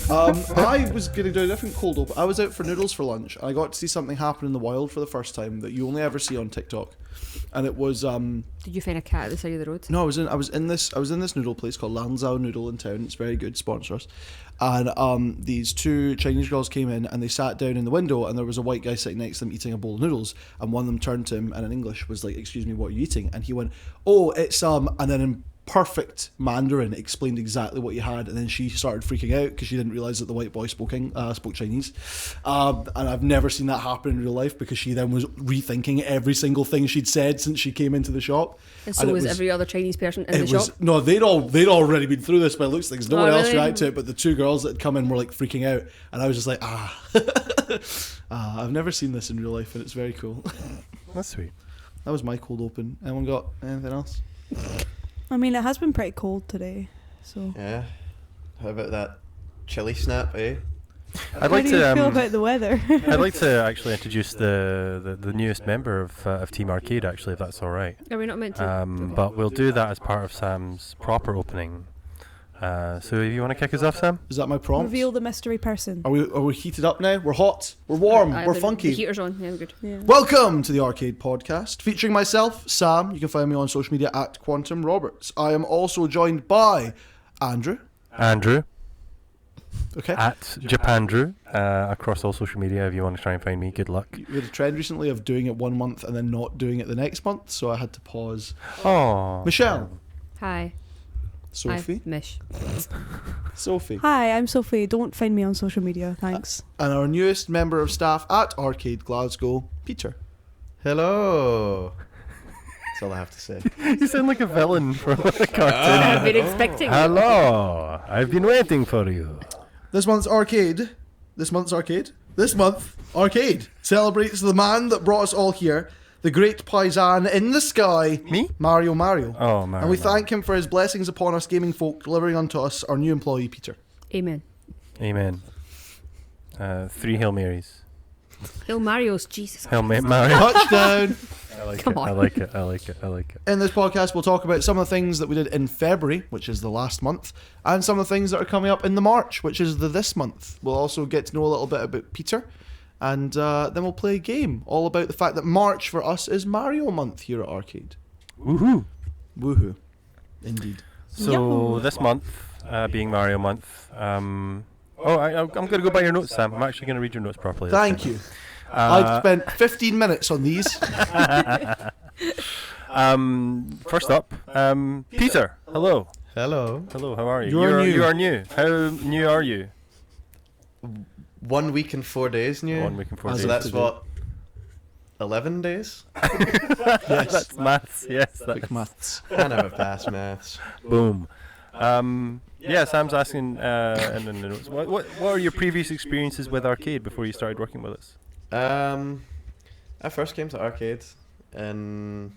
I was going to do a different cold open. I was out for noodles for lunch, and I got to see something happen in the wild for the first time that you only ever see on TikTok. And it was Did you find a cat at the side of the road? no, I was in this noodle place called Lanzhou Noodle in town. It's very good, sponsor us. And these two Chinese girls came in and they sat down in the window, and there was a white guy sitting next to them eating a bowl of noodles, and one of them turned to him and in English was like, "Excuse me, what are you eating?" And he went, "Oh, it's and then in perfect Mandarin explained exactly what he had, and then she started freaking out because she didn't realise that the white boy spoke Chinese. And I've never seen that happen in real life, because she then was rethinking every single thing she'd said since she came into the shop. And so was every other Chinese person in the shop? No, they'd already been through this by the looks of things. No one else really? reacted to it, but the two girls that had come in were like freaking out, and I was just like, I've never seen this in real life, and it's very cool. That's sweet. That was my cold open. Anyone got anything else? I mean, it has been pretty cold today, so. Yeah. How about that chilly snap, eh? I'd How like do you to feel about the weather? I'd like to actually introduce the newest member of Team R-CADE, actually, if that's all right. Are we not meant to? But we'll do that as part of Sam's proper opening. So if you want to kick us off, Sam? Is that my prompt? Reveal the mystery person. Are we heated up now? We're hot. We're warm. We're funky. The heater's on. Yeah, we're good. Yeah. Welcome to the R-CADE Podcast, featuring myself, Sam. You can find me on social media at Quantum Roberts. I am also joined by Andrew. Andrew. Okay. At Japandrew. Across all social media, if you want to try and find me, good luck. We had a trend recently of doing it 1 month and then not doing it the next month, so I had to pause. Oh. Michelle. Hi. Sophie. I'm Mish. Sophie. Hi, I'm Sophie. Don't find me on social media, thanks. And our newest member of staff at R-CADE Glasgow, Peter. Hello. That's all I have to say. You sound like a villain from a cartoon. I've been expecting. Hello. I've been waiting for you. This month, R-CADE celebrates the man that brought us all here, the great paisan in the sky, Me? Mario. Oh, Mario. And we thank him for his blessings upon us gaming folk, delivering unto us our new employee, Peter. Amen. Amen. 3 Hail Marys. Hail Mario's, Jesus. Hail Mary. Touchdown! I like Come it. on. I like it. In this podcast, we'll talk about some of the things that we did in February, which is the last month, and some of the things that are coming up in the March, which is this month. We'll also get to know a little bit about Peter, and then we'll play a game all about the fact that March for us is Mario month here at R-CADE. Woohoo. Woohoo. Indeed. So this month, being Mario month, I'm going to go by your notes, Sam. I'm actually going to read your notes properly. Thank you. I've spent 15 minutes on these. First up, Peter. Hello. Hello. Hello, how are you? You're new. You are new. How new are you? 1 week and 4 days new. 1 week and 4 As days. So that's today. what? 11 days? Yes. That's maths. Yes, Quick that's maths. I never passed maths. boom. Yeah, Sam's asking in the notes. What are your previous experiences with R-CADE before you started working with us? I first came to R-CADE in,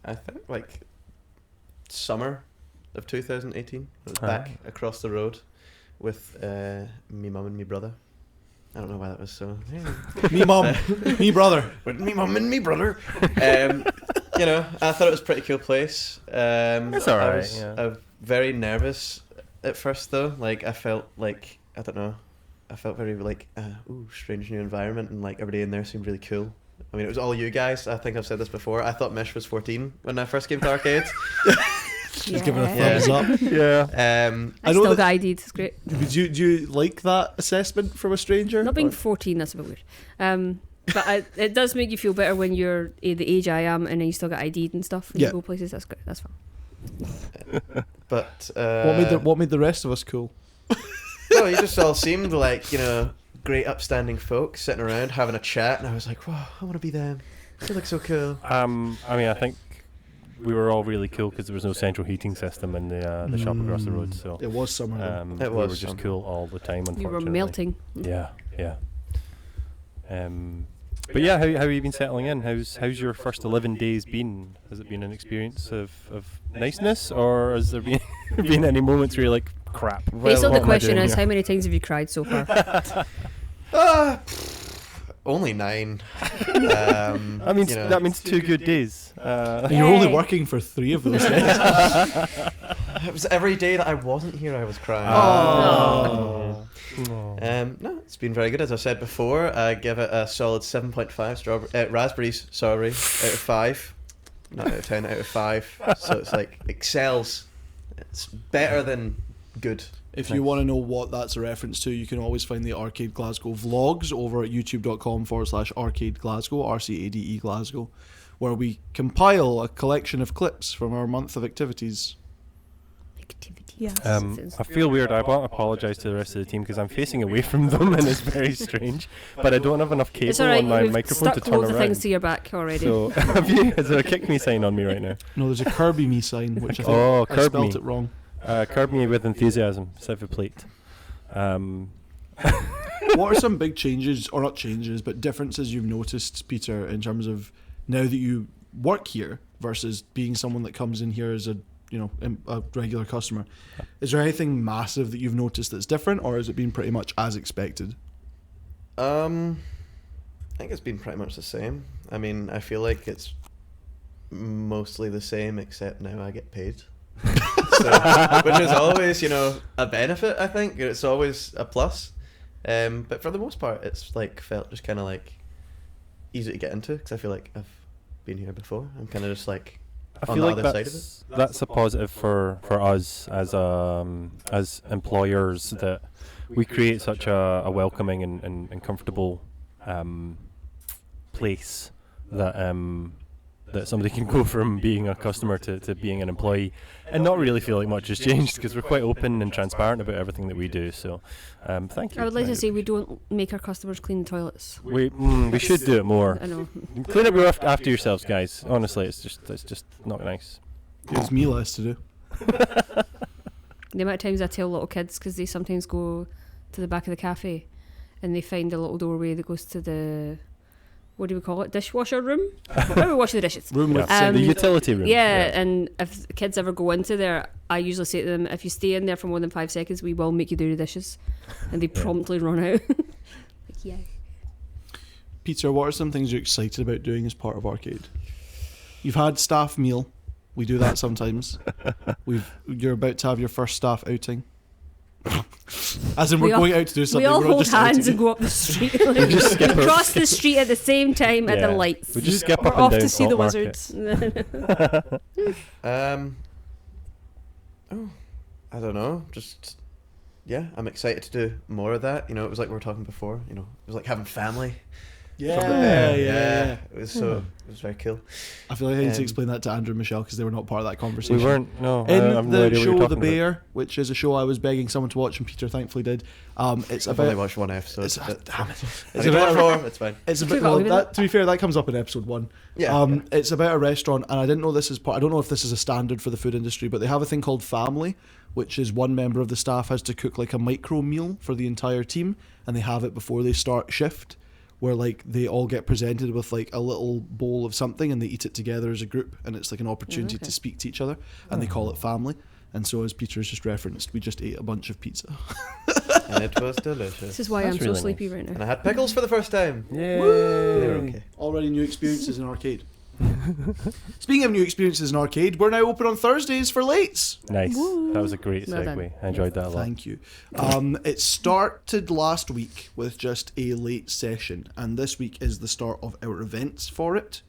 I think, like summer of 2018. I was back across the road with me mum and me brother. I don't know why that was so. Me mum, me brother. With me mum and me brother. You know, I thought it was a pretty cool place. It's alright. I was very nervous at first though. Like I felt like, I don't know, I felt very like, strange new environment, and like everybody in there seemed really cool. I mean, it was all you guys. I think I've said this before. I thought Mish was 14 when I first came to R-CADE. She's giving a Yeah. thumbs up. Yeah. I know still that- got ID'd. It's great. Do you like that assessment from a stranger? Not being Or- 14, that's a bit weird. But it does make you feel better when you're the age I am, and then you still got ID'd and stuff. And Yeah. you go places. That's good. That's fun. But what made the rest of us cool? no, you just all seemed like, you know, great upstanding folk sitting around having a chat, and I was like, wow, I want to be them. They look so cool. I mean, I think we were all really cool because there was no central heating system in the shop across the road. So It was summer. though. It we were was just summer. cool all the time. You were Unfortunately. melting. Yeah. But yeah, how have you been settling in? How's your first 11 days been? Has it been an experience of niceness, or has there been been any moments where you're like, crap? So what the am I question doing is, here? how many times have you cried so far? Only 9. That means you know. that means 2 good days. And you're only Yay. working for 3 of those days. It was every day that I wasn't here, I was crying. Oh. No, it's been very good. As I said before, I give it a solid 7.5 raspberries. Sorry, out of 5, not out of 10, out of 5. So it's like excels. It's better than good. If you want to know what that's a reference to, you can always find the R-CADE Glasgow vlogs over at youtube.com/R-CADE Glasgow, R-CADE Glasgow, where we compile a collection of clips from our month of activities. Yes. I feel weird. I want to apologise to the rest of the team because I'm facing away from them and it's very strange. But I don't have enough cable It's alright, on my we've microphone to stuck turn loads of things around. to your back already. So, is there a kick me sign on me right now? No, there's a Kirby me sign, which I think Oh, I curb spelt me. it wrong. Curb me with enthusiasm. Silver plate. What are some big changes, or not changes, but differences you've noticed, Peter, in terms of now that you work here versus being someone that comes in here as a regular customer? Is there anything massive that you've noticed that's different, or has it been pretty much as expected? I think it's been pretty much the same. I mean, I feel like it's mostly the same, except now I get paid. Which is always, a benefit, I think. It's always a plus. But for the most part, it's like felt just kind of like easy to get into because I feel like I've been here before. I'm kind of just like I on feel the like other side of it. that's a positive for us as employers, that we create such a welcoming and comfortable place that somebody can go from being a customer to being an employee and not really feel like much has changed because we're quite open and transparent about everything that we do. So thank you. I would like to say we don't make our customers clean the toilets. We should do it more. I know. Clean up your after yourselves, guys. Honestly, it's just not nice. Gives me less to do. The amount of times I tell little kids, because they sometimes go to the back of the cafe and they find a little doorway that goes to the, what do we call it, dishwasher room? Where we wash the dishes. Room with The utility room. Yeah, and if the kids ever go into there, I usually say to them, if you stay in there for more than 5 seconds, we will make you do the dishes. And they promptly run out. Like, yeah. Peter, what are some things you're excited about doing as part of R-CADE? You've had staff meal. We do that sometimes. You're about to have your first staff outing. As in, we're going out to do something. We all we're not hold just hands outing and go up the street. Like, just skip we cross the street at the same time at the Yeah. lights. We just skip We're up and off down to see the Saltmarket. wizards. I don't know. Just I'm excited to do more of that. It was like we were talking before. It was like having family. Yeah. It was it was very cool. I feel like I need to Um, explain that to Andrew and Michelle because they were not part of that conversation. We weren't. No. In I have no the idea what show you're The talking Bear, which is a show I was begging someone to watch and Peter thankfully did. It's I've only about. watched one episode. It's, but damn it. I It's need to watch about. more. It's fine. It's a Could bit. go Well, with that, to be fair, that comes up in episode 1. Yeah. It's about a restaurant, and I didn't know this is part. I don't know if this is a standard for the food industry, but they have a thing called family, which is one member of the staff has to cook like a micro meal for the entire team, and they have it before they start shift, where like they all get presented with like a little bowl of something and they eat it together as a group, and it's like an opportunity okay. to speak to each other, and they call it family. And so, as Peter's just referenced, we just ate a bunch of pizza. And it was delicious. This is why That's I'm so really sleepy nice. right And now. I had pickles for the first time. Yay. They were okay. Already new experiences in R-CADE. Speaking of new experiences in R-CADE, we're now open on Thursdays for lates. Nice. That was a great Well done. segue. I enjoyed that a lot. Thank you. It started last week with just a late session, and this week is the start of our events for it,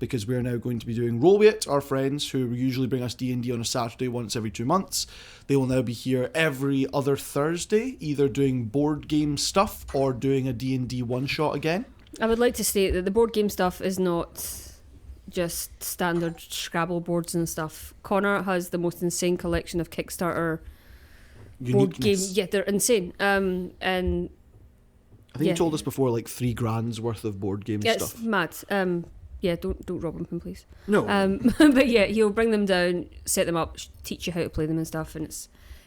because we're now going to be doing Rollweight, our friends who usually bring us D&D on a Saturday once every 2 months. They will now be here every other Thursday, either doing board game stuff or doing a D&D one-shot again. I would like to state that the board game stuff is not just standard Scrabble boards and stuff. Connor has the most insane collection of Kickstarter board game. Uniqueness. Yeah, they're insane. And I think yeah. you told us before, like $3,000 worth of board game yeah, it's stuff. mad. Yeah, don't rob him, please. No. But yeah, he'll bring them down, set them up, teach you how to play them and stuff, and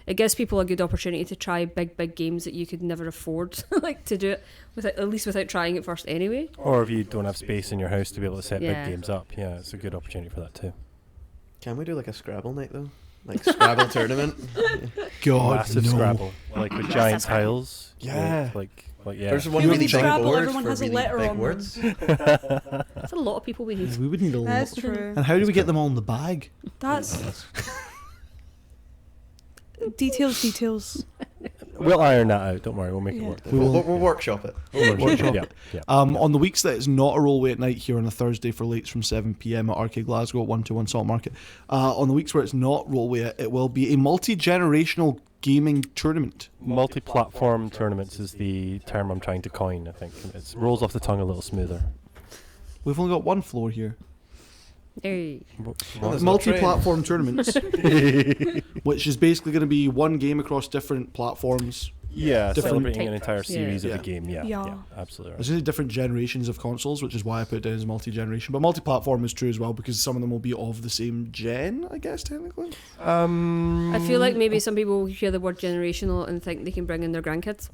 it gives people a good opportunity to try big games that you could never afford, like to do it at least without trying it first anyway. Or if you don't have space in your house to be able to set Yeah. big games up, yeah, it's a good opportunity for that too. Can we do like a Scrabble night though? Like Scrabble tournament? God, Massive no. Scrabble, like with giant tiles. Yeah. Like yeah. There's one You really need big Scrabble, board everyone for has a really letter big on them. words. That's a lot of people we need. Yeah, we would need a lot. That's true. And how do we get them all in the bag? That's Details. We'll iron that out. Don't worry, we'll make it Yeah. work. We'll workshop it. Workshop Yeah, it. yeah. On the weeks that it's not a rollway at night here on a Thursday for lates from 7 p.m. at R-CADE Glasgow at 121 Saltmarket, on the weeks where it's not rollway, it will be a multi-generational gaming tournament. Multi-platform tournaments is the term I'm trying to coin, I think. It rolls off the tongue a little smoother. We've only got one floor here. Hey. There's no Multi-platform tournaments, which is basically going to be one game across different platforms. Yeah, Different celebrating an types. entire series Yeah. of a game. Yeah, Yeah. yeah, absolutely There's right. really different generations of consoles, which is why I put it down as multi-generation. But multi-platform is true as well because some of them will be of the same gen, I guess, technically. I feel like maybe some people hear the word generational and think they can bring in their grandkids.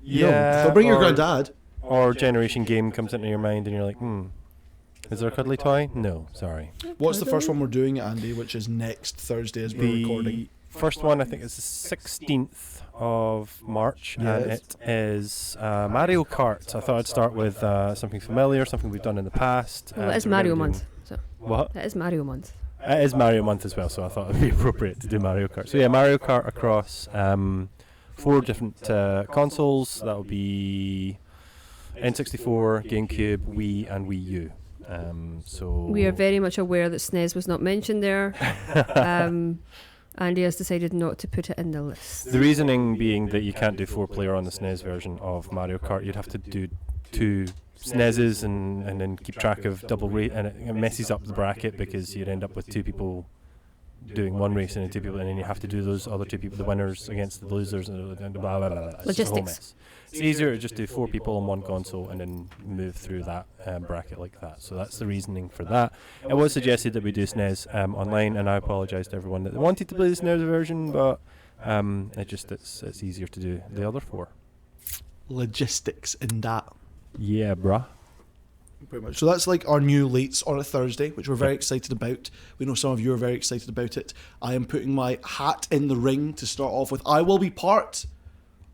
Yeah, So bring your or- granddad. Or generation game comes into your mind and you're like, is there a cuddly toy? No, sorry. What's the first one we're doing, Andy, which is next Thursday as we're recording? First one, I think, is the 16th of March, and Yes. it is Mario Kart. I thought I'd start with something familiar, something we've done in the past. Well, it's so we're gonna Mario do- month. So What? it is Mario month. It is Mario month as well, so I thought it would be appropriate to do Mario Kart. So yeah, Mario Kart across 4 different consoles. That'll be N64, GameCube, Wii, and Wii U. So We are very much aware that SNES was not mentioned there. Andy has decided not to put it in the list. The reasoning being that you can't do 4-player on the SNES version of Mario Kart. You'd have to do 2 SNESes and then keep track of double rate, and it messes up the bracket because you'd end up with 2 people doing one race and then 2 people, and then you have to do those other 2 people, the winners against the losers, and blah blah blah. It's just a whole Logistics. mess. It's easier to just do 4 people on one console and then move through that bracket like that. So that's the reasoning for that. It was suggested that we do SNES online, and I apologise to everyone that wanted to play the SNES version, but it's easier to do the other 4. Logistics in that. Yeah, bruh. Pretty much. So that's like our new lates on a Thursday, which we're very excited about. We know some of you are very excited about it. I am putting my hat in the ring to start off with. I will be part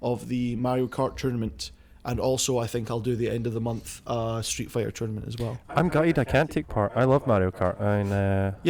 of the Mario Kart tournament, and also I think I'll do the end of the month Street Fighter tournament as well. I'm gutted I can't take part. I love Mario Kart.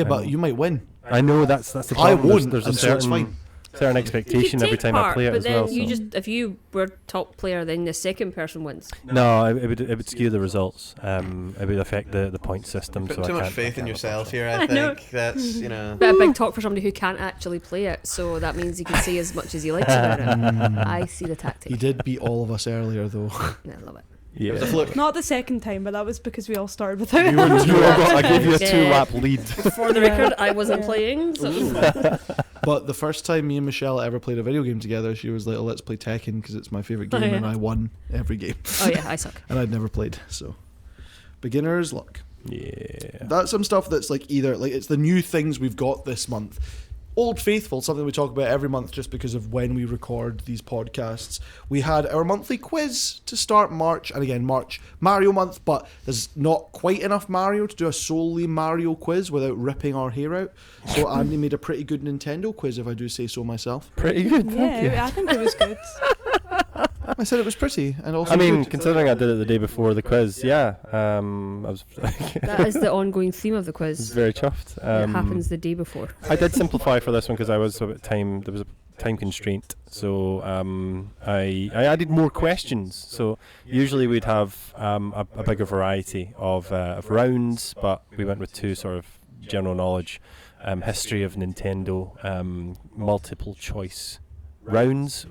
But you might win. I know that's the I problem. won't, There's a and so it's certain fine. certain expectation every time I play it but as then well. you so. just if you were top player, then the second person wins. No, it would skew the results. It would affect the point system. Put so too I much can't- I faith in can't yourself approach here, I know. think. That's, you know. Bit of big talk for somebody who can't actually play it, so that means he can say as much as he likes about it. I see the tactic. He did beat all of us earlier, though. Yeah, I love it. it. It was a Yeah. fluke. Not the second time, but that was because we all started without You were I gave you a Yeah. 2-lap lead. For the record, I wasn't playing, so But the first time me and Michelle ever played a video game together, she was like, oh, let's play Tekken because it's my favourite Oh, game, yeah. and I won every game. oh yeah, I suck. And I'd never played, so beginner's luck. Yeah. That's some stuff that's like either like it's the new things we've got this month. Old Faithful, something we talk about every month just because of when we record these podcasts. We had our monthly quiz to start March, and again, March, Mario month, but there's not quite enough Mario to do a solely Mario quiz without ripping our hair out. So Andy made a pretty good Nintendo quiz, if I do say so myself. Pretty good. Thank you. Yeah, I think it was good. I said it was pretty, and also I mean, good. considering I did it the day before the quiz, yeah, I was That is the ongoing theme of the quiz. very chuffed. It happens the day before. I did simplify for this one because I was a bit time. There was a time constraint, so I added more questions. So usually we'd have a bigger variety of rounds, but we went with 2 sort of general knowledge, history of Nintendo, multiple choice rounds,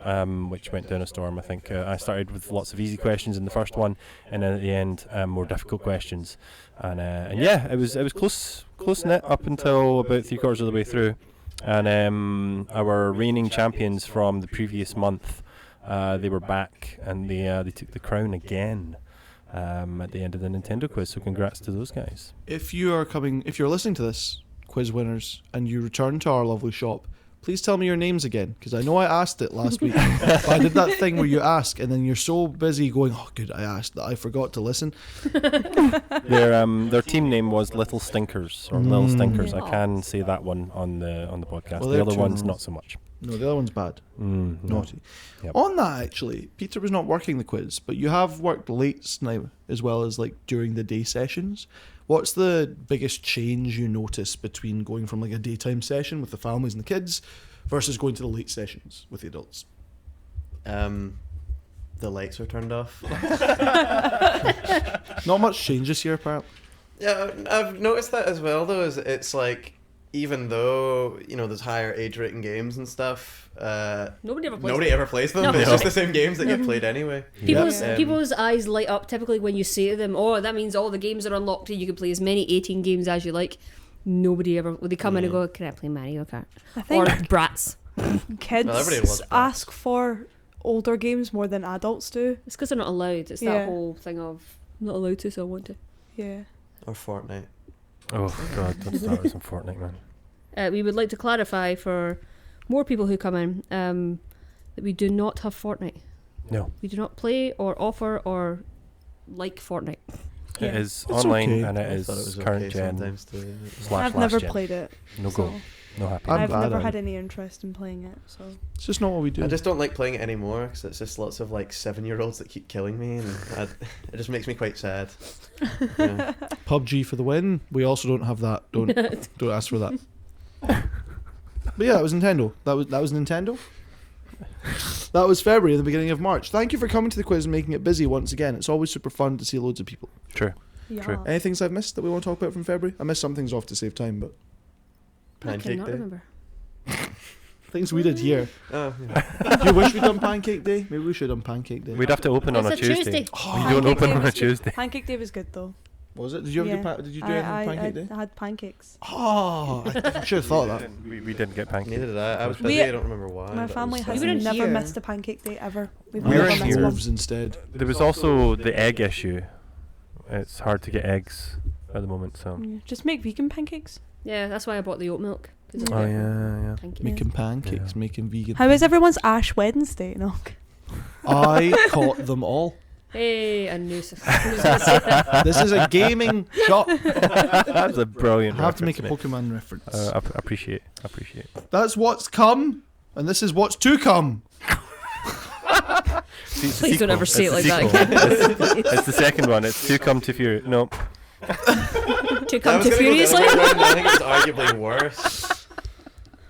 which went down a storm. I think I started with lots of easy questions in the first one, and then at the end more difficult questions. And yeah, it was close knit up until about 3/4 of the way through. And our reigning champions from the previous month, they were back, and they took the crown again at the end of the Nintendo quiz. So congrats to those guys. If you're listening to this, quiz winners, and you return to our lovely shop, please tell me your names again, because I know I asked it last week. But I did that thing where you ask, and then you're so busy going, oh, good, I asked, that I forgot to listen. Their team name was Little Stinkers or Little Stinkers. I Aw. can say that one on the podcast. Well, the they're other two ones rules. not so much. No, the other one's bad. No. Naughty. Yep. On that, actually, Peter was not working the quiz, but you have worked late now, as well as like during the day sessions. What's the biggest change you notice between going from like a daytime session with the families and the kids versus going to the late sessions with the adults? The lights are turned off. Not much change this year, apparently. Yeah, I've noticed that as well. Though, is it's like even though there's higher age rating games and stuff, Nobody ever plays nobody them. ever plays them. No. It's just the same games that get played anyway. People's eyes light up typically when you say to them, "Oh, that means all the games are unlocked and you can play as many 18 games as you like." Nobody ever. They come in and go, "Can I play Mario Kart?" I think Or Bratz. kids Well, everybody loves that. ask for older games more than adults do. It's because they're not allowed. It's Yeah. that whole thing of I'm not allowed to, so I want to. Yeah. Or Fortnite. Oh God, don't start with some Fortnite, man. We would like to clarify for more people who come in that we do not have Fortnite. No, We do not play or offer or like Fortnite. Yeah. it is It's online okay. and I it thought is okay current gen sometimes too. / I've last never gen. played it. No so go, no happy. I'm I've bad never at had it. any interest in playing it. So It's just not what we do. I just don't like playing it anymore because it's just lots of like 7-year-olds that keep killing me, and it just makes me quite sad. Yeah. PUBG for the win. We also don't have that. Don't ask for that. But yeah, that was Nintendo. That was Nintendo. That was February, the beginning of March. Thank you for coming to the quiz and making it busy once again. It's always super fun to see loads of people. True. yeah. True. Any things I've missed that we want to talk about from February? I missed some things off to save time, but I Pancake cannot Day. remember. things we did here. Oh, yeah. Do you wish we'd done Pancake Day? Maybe we should have done Pancake Day. We'd have to open on It's a a Tuesday. Tuesday. Oh, We don't Pancake open Day on a was good. Tuesday. Pancake Day was good though. was it? Did you have did you do anything on Pancake Day? I had pancakes. Oh, I should have thought of that. We didn't get pancakes. Neither did I. I was We- busy. I don't remember why. My but it family was has You were in never here. missed a pancake day ever. We've We were never in missed here. one. Nerves instead. There was also the egg issue. It's hard to get eggs at the moment, so. Yeah, just make vegan pancakes. Yeah, that's why I bought the oat milk. 'cause it's Oh better. yeah. Thank you. Making pancakes, Yeah. making vegan. How is everyone's Ash Wednesday? No. I caught them all. Hey, I knew something. I was gonna say that. This is a gaming shop. That's a I brilliant. have to make a reference, Pokemon reference. mate. Appreciate. That's what's come, and this is what's to come. Please don't ever say it like that again. It's the second one. It's to come to Fury. No. To I come was to gonna go the Furiously. other way around, I think it's arguably worse.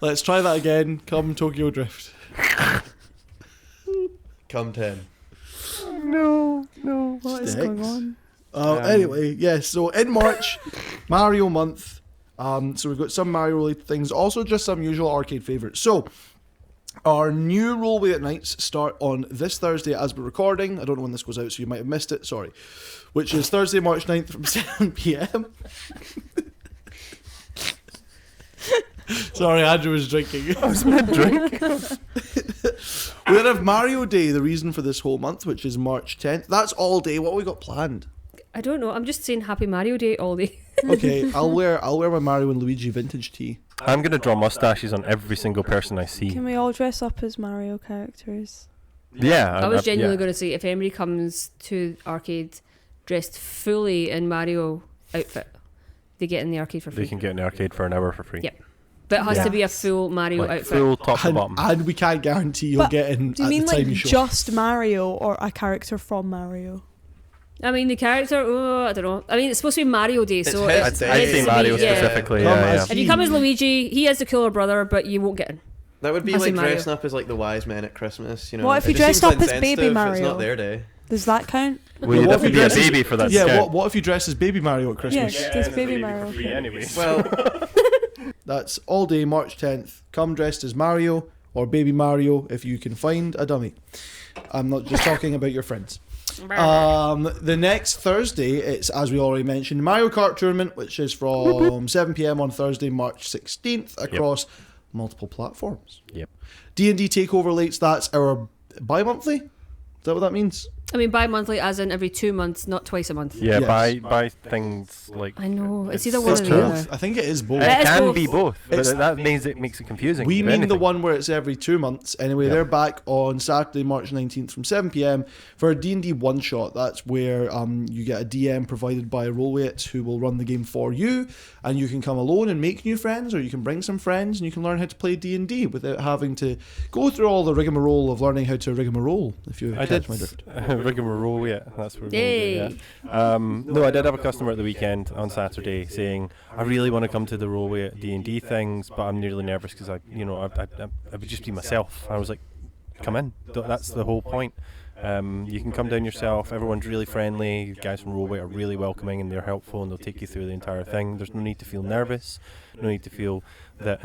Let's try that again. Come Tokyo Drift. Come 10. No. What is Sticks. going on? Anyway, yes. So in March, Mario month. So we've got some Mario related things, also just some usual arcade favourites. So our new Rollway at Nights start on this Thursday as we're recording. I don't know when this goes out, so you might have missed it. Sorry. Which is Thursday, March 9th from 7 p.m. Sorry, Andrew was drinking. I was mid-drink. We have Mario Day, the reason for this whole month, which is March 10th. That's all day. What have we got planned? I don't know. I'm just saying Happy Mario Day all day. Okay, I'll wear my Mario and Luigi vintage tee. I'm gonna draw mustaches on every single person I see. Can we all dress up as Mario characters? Yeah. I was genuinely yeah. going to say if anybody comes to arcade dressed fully in Mario outfit, they get in the arcade for They free. can get in the arcade for an hour for free. Yep. But it has to be a Yes. full Mario Like outfit. full top to And, bottom. and we can't guarantee you'll But get in Do you at mean the like time you show. just Mario or a character from Mario? I mean, the character, I don't know. I mean, it's supposed to be Mario Day, It's so his it's, day. I'd it's say to Mario be, yeah. specifically. Come Yeah, as yeah. If you come as Luigi, he has the cooler brother, but you won't get in. That would be I see like Mario. dressing up as like the wise men at Christmas, you know. What if It you just dressed seems up as Baby insensitive, It's Mario? not their day. Does that count? Well, you'd What have if to you be a dress as- baby for that. Yeah, discount. what if you dress as Baby Mario at Christmas? Yes, there's Baby Mario. Anyway. Well, That's all day, March 10th. Come dressed as Mario or Baby Mario if you can find a dummy. I'm not just talking about your friends. The next Thursday, it's, as we already mentioned, Mario Kart Tournament, which is from 7 p.m. on Thursday, March 16th, across multiple platforms. Yep. D&D Takeover Lates, that's our bi-monthly? Is that what that means? I mean, bi-monthly as in every 2 months, not twice a month. Yeah, Yes. buy things like. I know. It's It's either one or It's the both. other. I think it is both. It It is can both. be both, but It's- that makes it confusing. We if mean the anything. one where it's every 2 months. Anyway, Yep. they're back on Saturday, March 19th from 7 p.m. for a D&D one-shot. That's where you get a DM provided by Rollway who will run the game for you, and you can come alone and make new friends, or you can bring some friends and you can learn how to play D&D without having to go through all the rigmarole of learning how to rigmarole, if you I catch did. my drift. bring him a roll yet. That's what we're Yay. going to do, yeah. No, I did have a customer at the weekend on Saturday saying, I really want to come to the rollway at D&D things, but I'm nearly nervous because I would just be myself. I was like, come in. That's the whole point. You can come down yourself. Everyone's really friendly. You guys from Rollway are really welcoming and they're helpful and they'll take you through the entire thing. There's no need to feel nervous. No need to feel that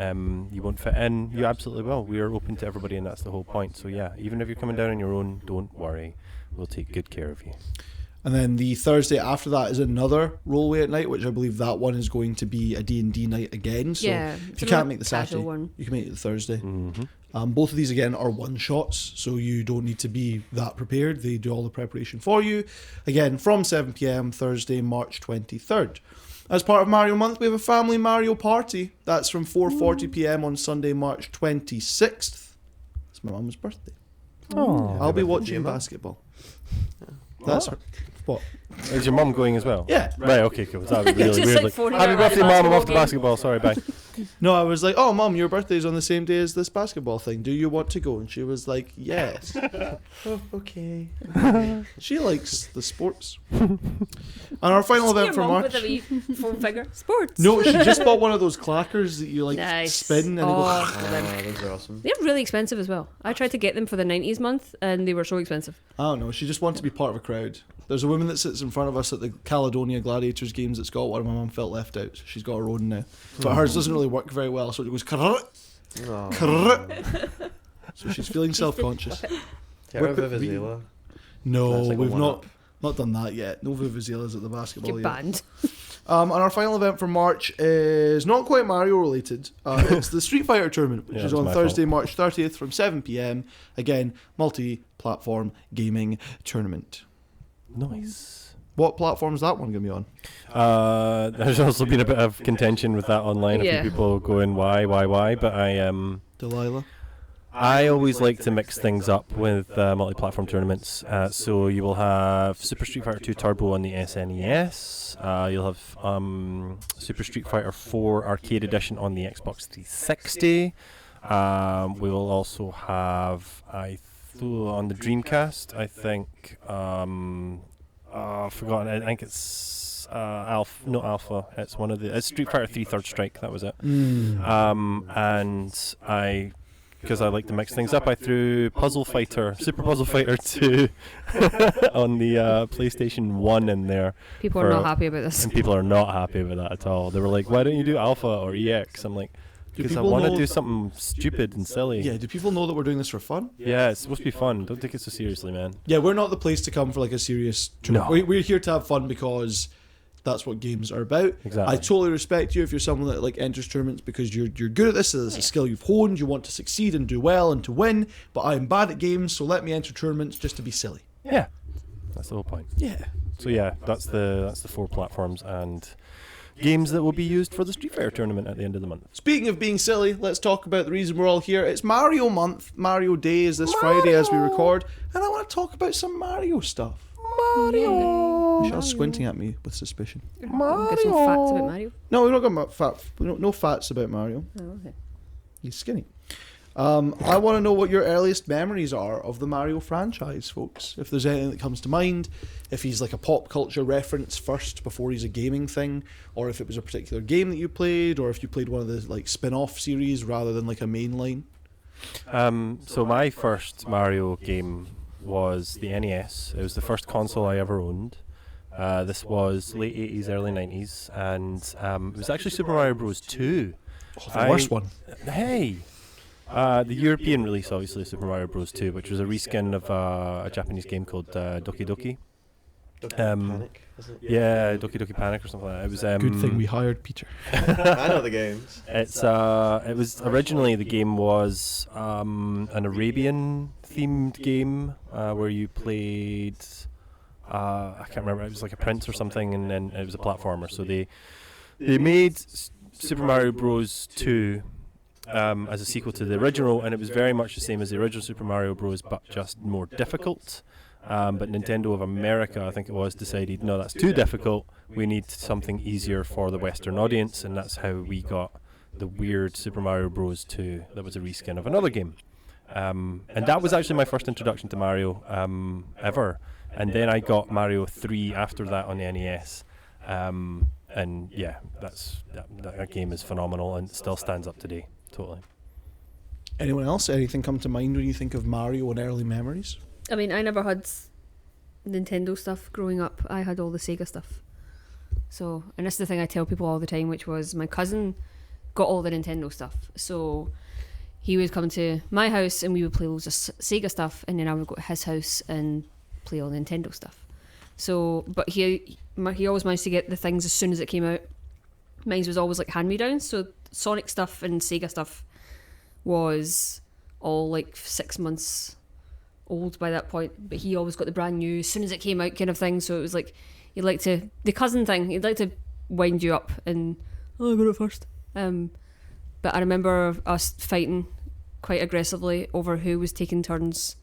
you won't fit in. You absolutely will. We are open to everybody and that's the whole point. So yeah, even if you're coming down on your own, don't worry. We'll take good care of you. And then the Thursday after that is another Rollway at night, which I believe that one is going to be a D&D night again. So Yeah, if you can't make the Saturday, one. you can make it the Thursday. Mm-hmm. Both of these, again, are one-shots, so you don't need to be that prepared. They do all the preparation for you. Again, from 7 p.m, Thursday, March 23rd. As part of Mario Month, we have a family Mario party. That's from 4:40 p.m. on Sunday, March 26th. It's my mum's birthday. Oh, I'll be watching basketball. That's her. What? Is your mum going as well? Yeah. Right, okay, cool. That would be really Just weird. like Like, phoning happy out birthday, at mum. I'm off to basketball basketball. Sorry, bye. No, I was like, oh, Mum, your birthday's on the same day as this basketball thing. Do you want to go? And she was like, yes. Oh, okay. She likes the sports. And our final event for March. With a wee foam figure. Sports. No, she just bought one of those clackers that you like Nice. spin and Oh, Those are awesome. they're really expensive as well. I tried to get them for the 90s month and they were so expensive. I don't know. She just wanted to be part of a crowd. There's a woman that sits in front of us at the Caledonia Gladiators games at Scotland. My mum felt left out. So she's got her own now. But hers doesn't really work very well, so it goes krrrt, Oh. krrrt. So she's feeling self-conscious. Get rid Whip of it, Vivazela. No, That's like a we've one-up. not done that yet. No Vuvuzelas at the basketball Get yet. banned. And our final event for March is not quite Mario related. It's the Street Fighter tournament, which Yeah, is it's on my Thursday, fault. March 30th from 7 p.m. Again, multi-platform gaming tournament. Nice. What platform is that one going to be on? There's also been a bit of contention with that online. A Yeah. few people going, why? But Delilah? I always like to mix things up with multi-platform tournaments. So you will have Super Street Fighter 2 Turbo on the SNES. You'll have Super Street Fighter 4 Arcade Edition on the Xbox 360. We will also have on the Dreamcast. I think I've forgotten. I think it's not Alpha. It's one of the. It's Street Fighter 3 Third Strike. That was it. And because I like to mix things up, I threw Super Puzzle Fighter 2 on the PlayStation 1 in there. People are not happy about this. And people are not happy with that at all. They were like, why don't you do Alpha or EX? I'm like, because I people want to know- do something stupid and silly. Yeah, do people know that we're doing this for fun? Yeah, it's supposed to be fun. Don't take it so seriously, man. Yeah, we're not the place to come for like a serious tournament. No. We're here to have fun because that's what games are about. Exactly. I totally respect you if you're someone that like enters tournaments because you're good at this, so it's a skill you've honed, you want to succeed and do well and to win, but I'm bad at games, so let me enter tournaments just to be silly. Yeah, that's the whole point. Yeah. So yeah, that's the 4 platforms and games that will be used for the Street Fighter tournament at the end of the month. Speaking of being silly, let's talk about the reason we're all here. It's Mario Month. Mario Day is this Friday as we record, and I want to talk about some Mario stuff. Michelle's squinting at me with suspicion. Get some facts about Mario. No, we're not going about fat. We don't no facts about Mario. Oh, okay. He's skinny. I want to know what your earliest memories are of the Mario franchise, folks. If there's anything that comes to mind, if he's like a pop culture reference first before he's a gaming thing, or if it was a particular game that you played, or if you played one of the like spin-off series rather than like a mainline. So my first Mario game was the NES. It was the first console I ever owned. This was late 80s, early 90s, and it was actually Super Mario Bros. 2. Oh, the worst one. Hey! The European release, obviously, Super Mario Bros. 2, which was a reskin of a Japanese game called Doki Doki. Panic, is it? Yeah, Doki Doki Panic or something like that. It was Good thing we hired Peter. I know the games. It was originally the game was an Arabian themed game where you played I can't remember, it was like a prince or something, and then it was a platformer. So they made Super Mario Bros. 2 as a sequel to the original, and it was very much the same as the original Super Mario Bros. But just more difficult. But Nintendo of America, I think it was, decided, no, that's too difficult. We need something easier for the Western audience, and that's how we got the weird Super Mario Bros. 2 that was a reskin of another game. And that was actually my first introduction to Mario ever. And then I got Mario 3 after that on the NES. And yeah, that game is phenomenal and still stands up today. Totally. Anyone else? Anything come to mind when you think of Mario and early memories? I mean, I never had Nintendo stuff growing up. I had all the Sega stuff. So, and this is the thing I tell people all the time, which was my cousin got all the Nintendo stuff. So he would come to my house and we would play loads of Sega stuff, and then I would go to his house and play all the Nintendo stuff. So, but he always managed to get the things as soon as it came out. Mine was always like hand-me-downs. So Sonic stuff and Sega stuff was all like 6 months old by that point, but he always got the brand new as soon as it came out kind of thing. So it was like he'd like to, the cousin thing, he'd like to wind you up and I got it first. But I remember us fighting quite aggressively over who was taking turns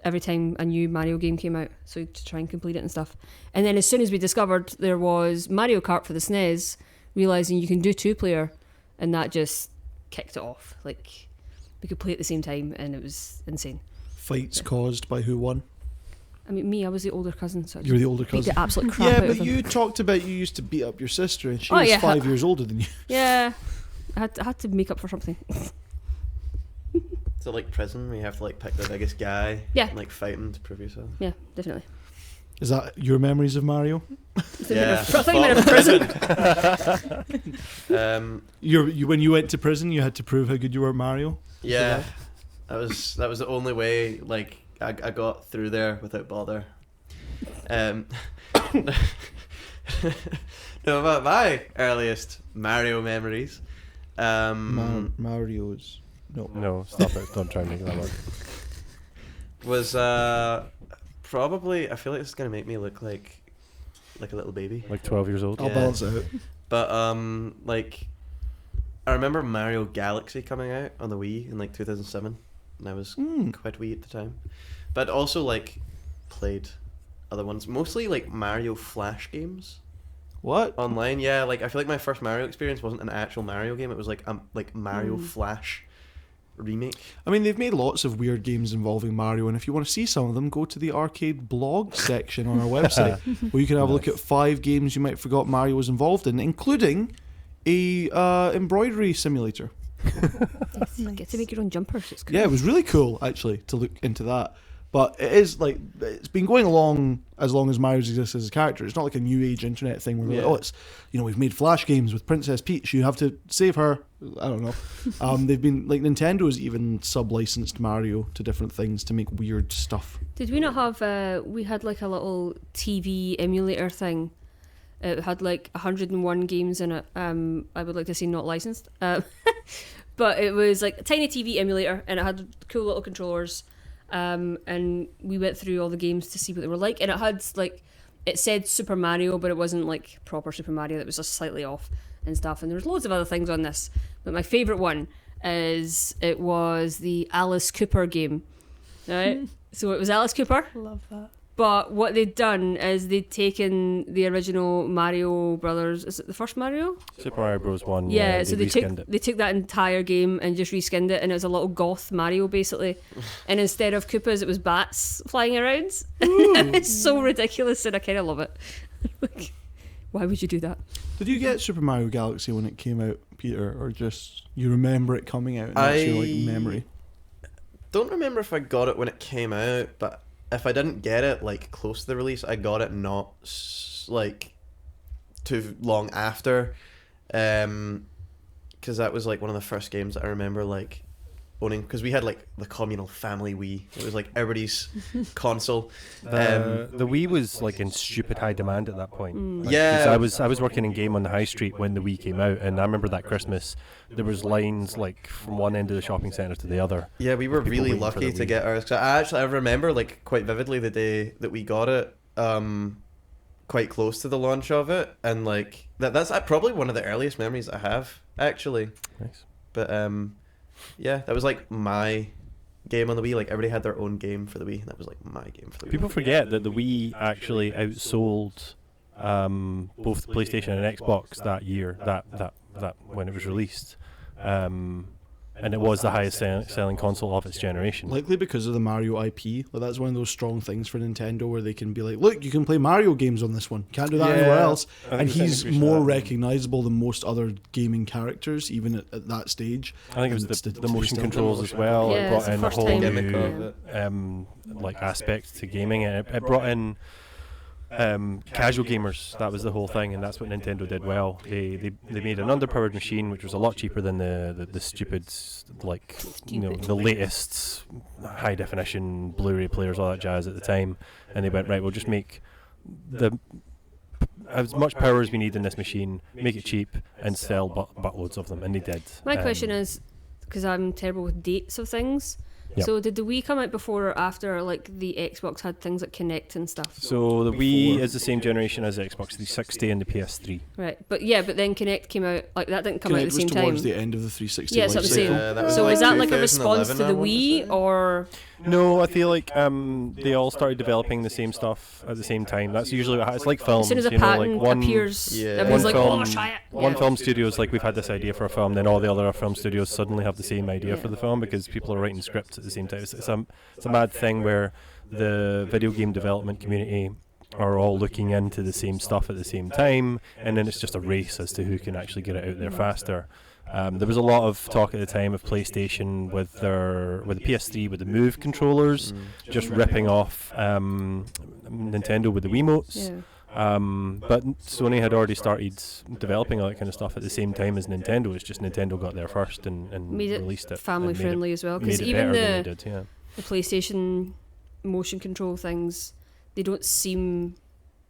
every time a new Mario game came out, so to try and complete it and stuff. And then as soon as we discovered there was Mario Kart for the SNES, realising you can do 2-player, and that just kicked it off. Like, we could play at the same time and it was insane. Fights caused by who won? I mean, me, I was the older cousin, so I You were the older beat cousin. the absolute crap Yeah, out of but him. you talked about you used to beat up your sister, and she Oh, was yeah. 5 years older than you. Yeah, I had to make up for something. So like prison, where you have to like pick the biggest guy. Yeah. And, like fighting to prove yourself. Yeah, definitely. Is that your memories of Mario? Yeah. I thought you meant of prison. You when you went to prison, you had to prove how good you were at Mario. Yeah. That was the only way like I got through there without bother. No, about my earliest Mario memories. Mario's No, stop it. Don't try and make that work. Was probably, I feel like this is gonna make me look like a little baby. Like 12 years old. I'll Yeah. balance it out. But like I remember Mario Galaxy coming out on the Wii in like 2007, and I was quite wee at the time. But also like played other ones, mostly like Mario Flash games What? online. Yeah, like I feel like my first Mario experience wasn't an actual Mario game; it was like Mario Mm. Flash remake. I mean, they've made lots of weird games involving Mario, and if you want to see some of them, go to the R-CADE blog section on our website, where you can have a look at 5 games you might have forgot Mario was involved in, including a embroidery simulator. Get to make your own jumpers. It's cool. Yeah, it was really cool actually to look into that. But it is like, it's been going along as long as Mario's existed as a character. It's not like a new age internet thing where we're like, oh, it's, we've made Flash games with Princess Peach. You have to save her. I don't know. They've been like, Nintendo's even sub-licensed Mario to different things to make weird stuff. Did we not have? We had like a little TV emulator thing. It had like 101 games in it. I would like to say not licensed. But it was like a tiny TV emulator, and it had cool little controllers. And we went through all the games to see what they were like, and it had like, it said Super Mario, but it wasn't like proper Super Mario. That was just slightly off and stuff. And there was loads of other things on this, but my favourite one it was the Alice Cooper game. Right, so it was Alice Cooper. Love that. But what they'd done is they'd taken the original Mario Brothers. Is it the first Mario? Super Mario Bros. 1. Yeah, so they reskinned it. took that entire game and just reskinned it, and it was a little goth Mario basically. And instead of Koopas, it was bats flying around. It's so ridiculous, and I kind of love it. Like, why would you do that? Did you get Super Mario Galaxy when it came out, Peter, or just you remember it coming out and that's your like memory? Don't remember if I got it when it came out, but if I didn't get it like close to the release, I got it not like too long after, because that was like one of the first games that I remember like owning, because we had like the communal family Wii. It was like everybody's console. The Wii was like in stupid high demand at that point. Like, 'cause Yeah. I was working in game on the high street when the Wii came out, and I remember that Christmas there was lines like from one end of the shopping centre to the other. Yeah, we were People really waiting for lucky the to Wii. get ours. 'Cause I remember like quite vividly the day that we got it, quite close to the launch of it, and like that's probably one of the earliest memories I have actually. Nice. But yeah, that was like my game on the Wii. Like everybody had their own game for the Wii. That was like my game for the Wii. People forget that the Wii actually outsold both the PlayStation and Xbox that year. That when it was released. and it was the highest selling console of its generation. Likely because of the Mario IP. Like, that's one of those strong things for Nintendo where they can be like, look, you can play Mario games on this one. Can't do that anywhere else. And he's more recognisable than most other gaming characters, even at that stage. I think it was the motion controls as well. Yeah, It brought it's the in a first whole time. new like aspect to gaming, and it brought in casual gamers. That was the whole thing, and that's what Nintendo did well. They made an underpowered machine which was a lot cheaper than the stupid, like, you know, the latest high definition Blu-ray players, all that jazz at the time. And they went, right, we'll just make as much power as we need in this machine, make it cheap, and sell buttloads of them, and they did. My question is, because I'm terrible with dates of things, Yep. so did the Wii come out before or after, like, the Xbox had things like Kinect and stuff? So the Wii is the same generation as the Xbox 360 and the PS3. Right, but then Kinect came out, like, that didn't come out Kinect at the same was time. towards the end of the 360 Yeah, so life I'm saying. cycle. So is that like a 2011, response to the I want to Wii, say. or No, I feel like they all started developing the same stuff at the same time. That's usually what it's like films. as soon as a you know, patent like one, appears, Yeah. everyone's like, one oh, film- try it. One Yeah. film studio's like, we've had this idea for a film, then all the other film studios suddenly have the same idea for the film because people are writing scripts at the same time. It's a mad thing where the video game development community are all looking into the same stuff at the same time, and then it's just a race as to who can actually get it out there faster. There was a lot of talk at the time of PlayStation with the PS3 with the Move controllers, just ripping off Nintendo with the Wiimotes. Yeah. But Sony had already started developing all that kind of stuff at the same time as Nintendo. It's just Nintendo got there first and Made it released it. family and made friendly as well, Made because it even better than they the did, yeah. PlayStation motion control things, they don't seem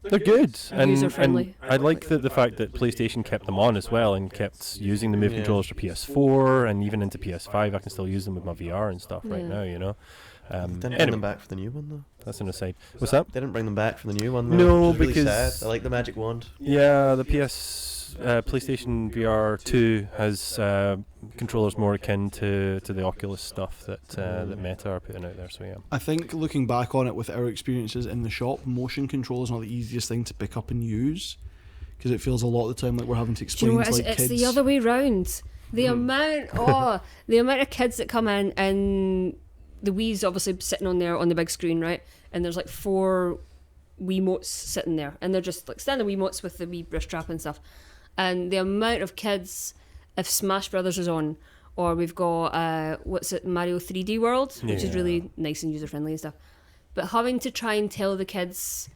They're good, and user-friendly. I like the fact that PlayStation kept them on as well and kept using the Move controllers for PS4 and even into PS5. I can still use them with my VR and stuff right Yeah. now, you know. Didn't bring Anyway, them back for the new one though. that's an aside. What's that? They didn't bring them back for the new one though. No, which is really because- sad. I like the magic wand. Yeah, the PlayStation VR 2 has controllers more akin to the Oculus stuff that Meta are putting out there. So yeah. I think looking back on it with our experiences in the shop, motion control is not the easiest thing to pick up and use because it feels a lot of the time like we're having to Do you explain know what? to It's, like it's kids. the other way round. The amount of kids that come in, and the Wii's obviously sitting on there on the big screen, right? And there's like 4 Wiimotes sitting there, and they're just like standing Wiimotes with the wee wrist strap and stuff. And the amount of kids, if Smash Brothers is on, or we've got Mario 3D World, which is Yeah. really nice and user friendly and stuff, but having to try and tell the kids,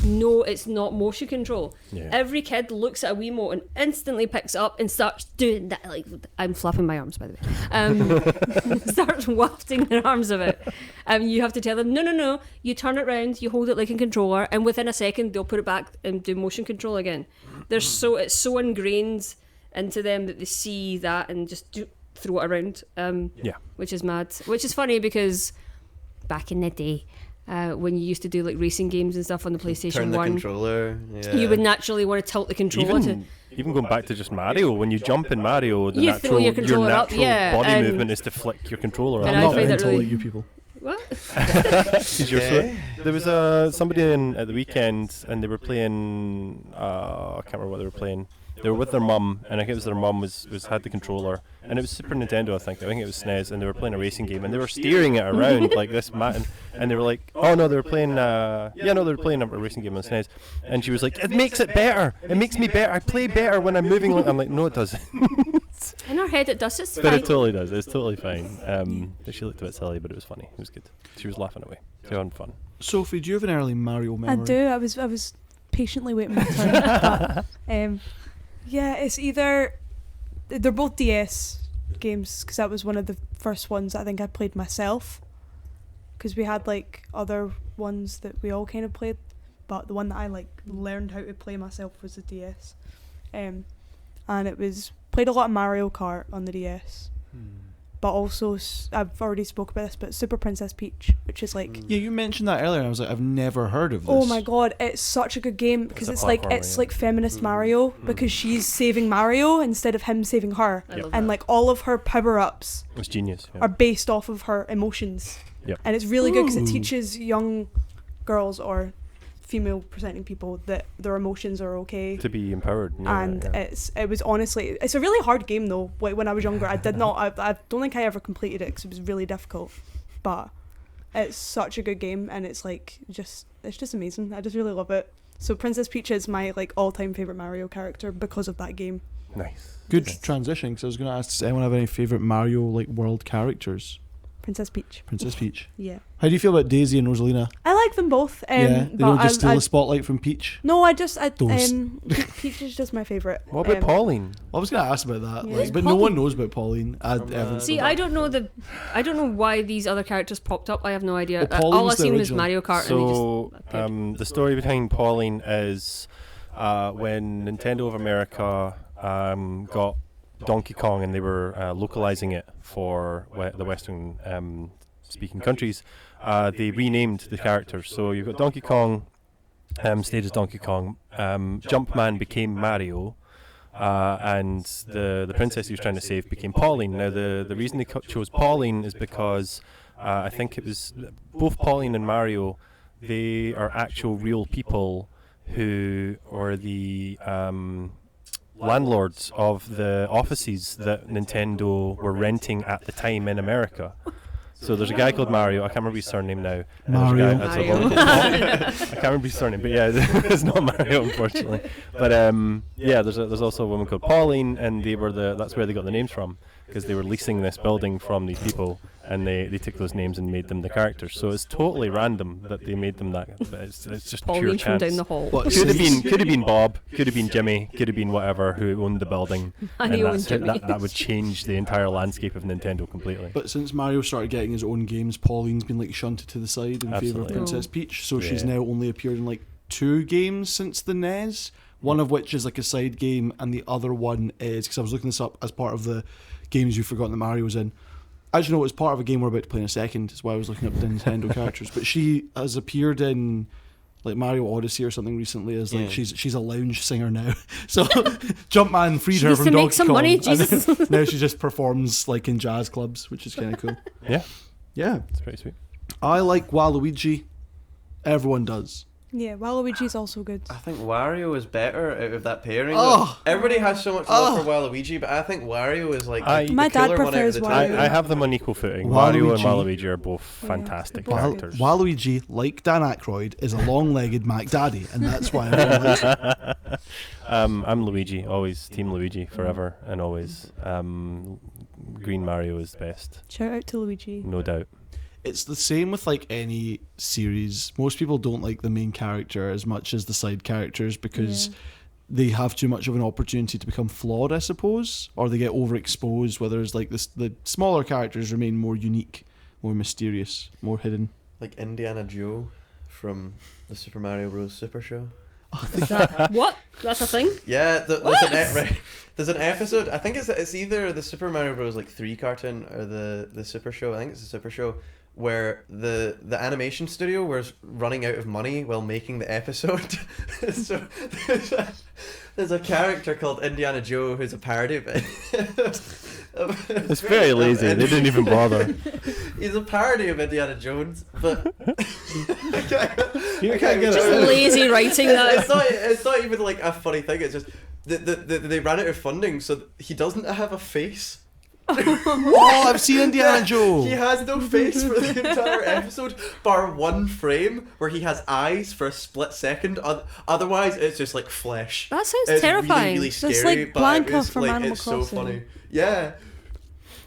no, it's not motion control. Yeah. Every kid looks at a Wiimote and instantly picks it up and starts doing that. Like, I'm flapping my arms, by the way. Starts wafting their arms about. You have to tell them, no. You turn it round, you hold it like a controller, and within a second they'll put it back and do motion control again. It's so ingrained into them that they see that and just throw it around. Yeah. Which is mad. Which is funny because back in the day, when you used to do like racing games and stuff on the PlayStation Turn the 1, controller. Yeah. you would naturally want to tilt the controller to. Even going back to just Mario, when you jump in Mario, You throw your controller up, yeah, body and- movement is to flick your controller And I'm I up. not find that mental really- like you people. What? 'Cause you're Okay. there was somebody in at the weekend, and they were playing. I can't remember what they were playing. They were with their mum, and I think it was their mum was had the controller, and it was Super Nintendo, I think it was SNES, and they were playing a racing game, and they were steering it around like this, and they were like, oh no, they were playing, they were playing a racing game on SNES, and she was like, it makes it better, it makes me better, I play better when I'm moving. I'm like, no, it doesn't. In her head, it does. It's But fine. it totally does. It's totally fine. She looked a bit silly, but it was funny. It was good. She was laughing away. She had fun. Sophie, do you have an early Mario memory? I do. I was patiently waiting my turn. But, yeah, it's either they're both DS games because that was one of the first ones I think I played myself. Because we had like other ones that we all kind of played, but the one that I like learned how to play myself was the DS. And it was played a lot of Mario Kart on the DS. But also, I've already spoke about this, but Super Princess Peach, which is like, Yeah, you mentioned that earlier, and I was like, I've never heard of this. oh my god, it's such a good game because It's it's a like platformer, yeah. feminist Mario because she's saving Mario instead of him saving her, I love and that. like all of her power ups It was genius. Yeah. are based off of her emotions. Yep. And it's really good because it Ooh. teaches young girls or female presenting people that their emotions are okay. To be empowered. And it was honestly, it's a really hard game though. Like when I was younger, I don't think I ever completed it because it was really difficult, but it's such a good game, and it's like it's just amazing. I just really love it. So Princess Peach is my like all-time favorite Mario character because of that game. Nice. Good transition, because I was going to ask, does anyone have any favourite Mario like world characters? Princess Peach. Princess Peach. Yeah. How do you feel about Daisy and Rosalina? I like them both. Yeah, they don't just steal the spotlight from Peach? No, Those. Peach is just my favourite. What about Pauline? I was going to ask about that, Yeah. like, but no one knows about Pauline. See, I don't know why these other characters popped up. I have no idea. Well, All Pauline's I've the seen was original. Mario Kart. So, and they just appeared. the story behind Pauline is when Nintendo of America got Donkey Kong and they were localizing it for the Western speaking countries, they renamed the characters. So you've got Donkey Kong, stayed as Donkey Kong. Jumpman became Mario, and the princess he was trying to save became Pauline. Now the reason they chose Pauline is because I think it was both Pauline and Mario. They are actual real people who are the landlords of the offices that Nintendo were renting at the time in America. So there's a guy called Mario. I can't remember his surname now. And there's a guy- that's a Mario. woman called Paul. I can't remember his surname, but yeah, it's not Mario, unfortunately. But yeah, there's also a woman called Pauline, and that's where they got the names from, because they were leasing this building from these people, and they took those names and made them the characters. So it's totally random that they made them that. It's just pure Pauline from chance. down the hall. What, Could have been Bob, could have been Jimmy, could have been whatever who owned the building. I And own that's it. Jimmy. That would change the entire landscape of Nintendo completely. But since Mario started getting his own games, Pauline's been like shunted to the side in favour of Absolutely. Princess Peach. So she's Yeah. now only appeared in like 2 games since the NES. One of which is like a side game, and the other one is, because I was looking this up as part of the games you've forgotten that Mario was in. Actually, no, it's part of a game we're about to play in a second. That's why I was looking up the Nintendo characters. But she has appeared in like Mario Odyssey or something recently as like Yeah. she's a lounge singer now. So Jumpman freed She her needs from to make Donkey some Kong, money, and Jesus. then now she just performs like in jazz clubs, which is kind of cool. Yeah, Yeah, it's pretty sweet. I like Waluigi. Everyone does. Yeah, Waluigi's also good. I think Wario is better out of that pairing. Oh. Everybody has so much love for Waluigi, but I think Wario is like I- the My dad cooler one out of prefers the two. Wario. I have them on equal footing. Mario and Waluigi. Waluigi are both Yeah, fantastic they're both characters. Waluigi, like Dan Aykroyd, is a long-legged Mac Daddy, and that's why everyone likes it. I'm Luigi, always Team Luigi, forever and always. Green Mario is best, Shout out to Luigi. no doubt. It's the same with like any series. Most people don't like the main character as much as the side characters because they have too much of an opportunity to become flawed, I suppose, or they get overexposed. Where there's like this, the smaller characters remain more unique, more mysterious, more hidden. Like Indiana Joe from the Super Mario Bros. Super Show. What? That's a thing? Yeah, there's an episode. I think it's either the Super Mario Bros. Like 3 cartoon or the Super Show. I think it's the Super Show, where the animation studio was running out of money while making the episode. So there's a character called Indiana Joe who's a parody of it. It's very lazy. They didn't even bother. He's a parody of Indiana Jones, but You can't get Just it. lazy writing that. it's not even like a funny thing. It's just they ran out of funding, so he doesn't have a face. Oh, I've seen Indiana Joe. He has no face for the entire episode, bar one frame where he has eyes for a split second. Otherwise, it's just like flesh. That sounds It's terrifying. really, really That's scary, like but Blanca it was, from like, Animal it's so Crossing. funny. Yeah.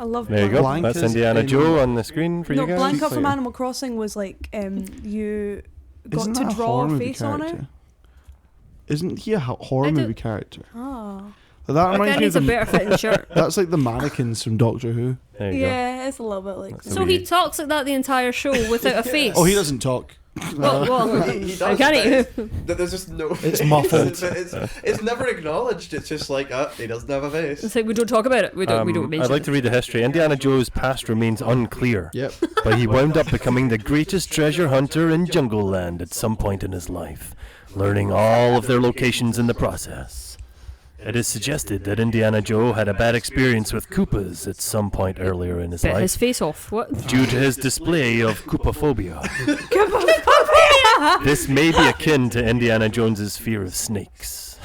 I love There you go. Blanca. Blanca's That's Indiana in- Joe on the screen for No, you guys. Blanca from Clear. Animal Crossing was like you got Isn't to that a draw horror a movie face on character? it. Isn't he a horror I don't- movie character? Ah. That That reminds guy me of needs a the, better fitting shirt. that's like the mannequins from Doctor Who. There you go. Yeah, it's a little bit like That's So he talks like that the entire show without a face. Oh, he doesn't talk. Well, He does, I get it. but there's just no. It's muffled. It's never acknowledged. It's just like, he doesn't have a face. It's like we don't talk about it. We don't mention I'd like it. to read the history. Indiana Joe's past remains unclear, Yep. but he wound up becoming the greatest treasure hunter in Jungle Land at some point in his life, learning all of their locations in the process. It is suggested that Indiana Joe had a bad experience with Koopas at some point earlier in his Bit life his face off. What? due to his display of Koopaphobia. This may be akin to Indiana Jones's fear of snakes.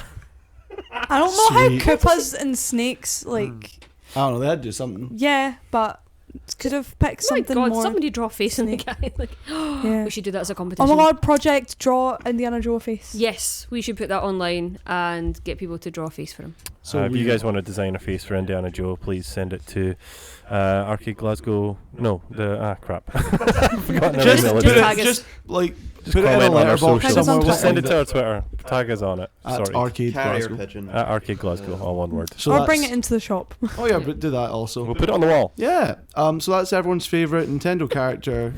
I don't know Sweet. how Koopas and snakes like. I don't know. They had to do something. Yeah, but could have picked Oh my something god, more. somebody draw a face in the snake. guy. Like, Yeah. we should do that as a Oh competition. my god! Project draw Indiana Joe face. Yes, we should put that online and get people to draw a face for him. So If you guys want to design a face for Indiana Joe, please send it to R-CADE Glasgow. No, crap. I've forgotten our just email put just address. it, tag us. just like Just put it in a comment on our letterbox socials. somewhere. Just send it we'll to our Twitter. Tag us on it. at Sorry. R-CADE Carrier Glasgow. pigeon. At R-CADE Glasgow, all one word. So or bring that's- it into the shop. Oh yeah, but do that also. We'll put it on the wall. Yeah. So that's everyone's favourite Nintendo character,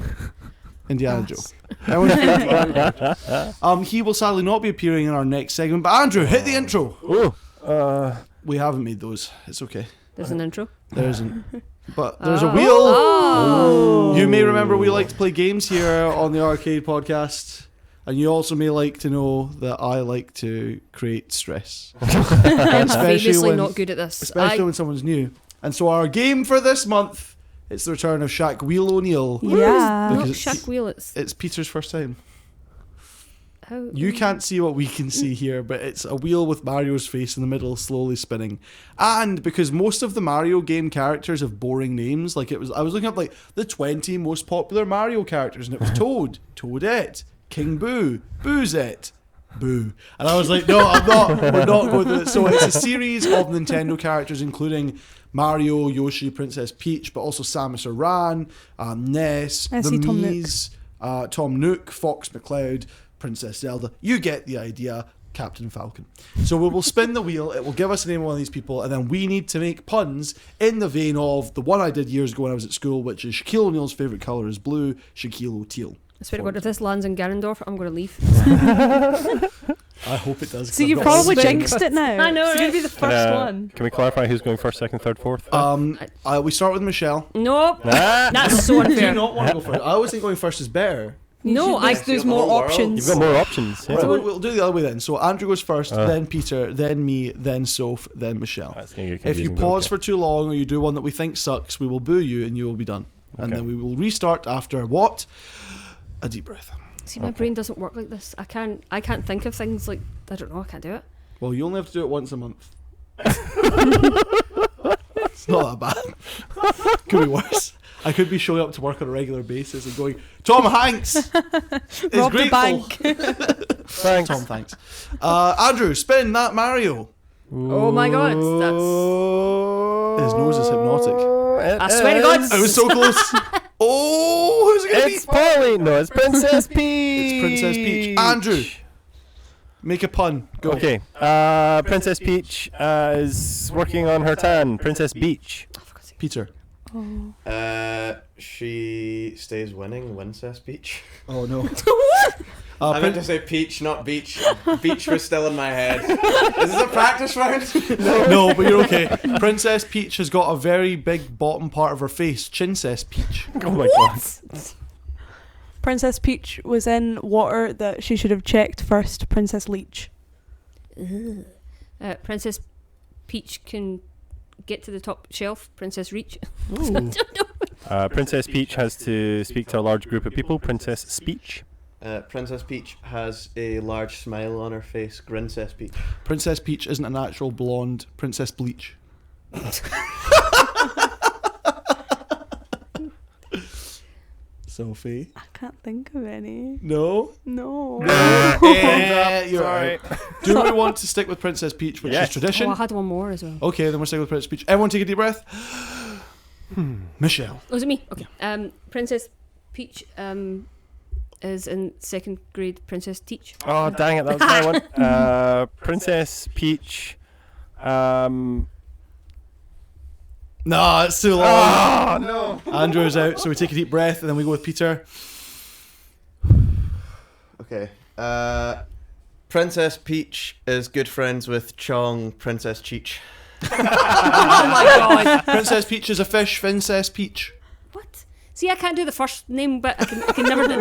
Indiana Yes. Joe. Everyone's favourite Mario character. He will sadly not be appearing in our next segment. But Andrew, hit the intro. Oh. We haven't made those. It's okay. There's an intro. There isn't. But there's a Oh. wheel. Oh. You may remember we like to play games here on the R-CADE Podcast. And you also may like to know that I like to create stress. I'm Especially famously when- not good at this. Especially when someone's new. And so our game for this month, it's the return of Shaquille O'Neal. Yeah. Because Not it's- Shaq Wheel, it's Peter's first time. how You can't see what we can see here, but it's a wheel with Mario's face in the middle, slowly spinning. And because most of the Mario game characters have boring names, I was looking up like the 20 most popular Mario characters, and it was Toad, Toadette, King Boo, Boozette, Boo. And I was like, no, I'm not. We're not going to. So it's a series of Nintendo characters, including Mario, Yoshi, Princess Peach, but also Samus Aran, Ness, I the see Tom Nook. Mii's, Tom Nook, Fox McCloud, Princess Zelda. You get the idea. Captain Falcon. So we will spin the wheel. It will give us the name of one of these people, and then we need to make puns in the vein of the one I did years ago when I was at school, which is Shaquille O'Neal's favourite colour is blue, Shaquille O'Teal. I swear to God, if this lands in Ganondorf, I'm going to leave. I hope it does. 'cause So I've you've got probably spin. jinxed it now. I know, It's going right? to be the first one. Can we clarify who's going first, second, third, fourth? We start with Michelle. Nope. Ah! That's so Do you unfair. not want to go first? I always think going first is better. No, I There's the more whole world. options. You've got more options. Yeah. Right, we'll do it the other way then. So Andrew goes first, Uh. then Peter, then me, then Soph, then Michelle. That's gonna get If you confusing, but pause okay. for too long or you do one that we think sucks, we will boo you and you will be done. And Okay. then we will restart after what? A deep breath. See, my brain doesn't work like this. I can't think of things like, I don't know, I can't do it. Well, you only have to do it once a month. It's not that bad. Could be worse. I could be showing up to work on a regular basis and going, Tom Hanks is Rob the grateful. bank. Thanks. Tom, thanks. Andrew, spin that Mario. Oh my God, His nose is hypnotic. I swear to God. I was so close. Oh, who's it going to It's be? Polly. No, it's Princess Peach. It's Princess Peach. Andrew, make a pun. Go. Okay. Princess Peach is working on her tan. Princess Beach. Peter. She stays winning, Princess Peach. Oh, no. I meant to say peach, not beach. Beach was still in my head. Is this a practice round? No, but you're okay. Princess Peach has got a very big bottom part of her face. Chincess Peach. Oh my god. Princess Peach was in water that she should have checked first. Princess Leech. Princess Peach can get to the top shelf. Princess Reach. Ooh. Princess Peach has to speak to a large group of people. Princess Speech. Princess Peach has a large smile on her face. Grincess Peach. Princess Peach isn't a natural blonde. Princess Bleach. Sophie. I can't think of any. No. No. You're right. Do we want to stick with Princess Peach, which Yes. is tradition? Oh, I had one more as well. Okay, then we'll stick with Princess Peach. Everyone take a deep breath. Michelle. Oh, is it me? Okay. Princess Peach is in second grade. Princess Teach. Oh, dang it, that was my one. Princess Peach. No, it's too long. Oh, no. Andrew's out, so we take a deep breath and then we go with Peter. Okay. Princess Peach is good friends with Chong, Princess Cheech. Oh my God. Princess Peach is a fish. Princess Peach. What? See, I can't do the first name, but I can never do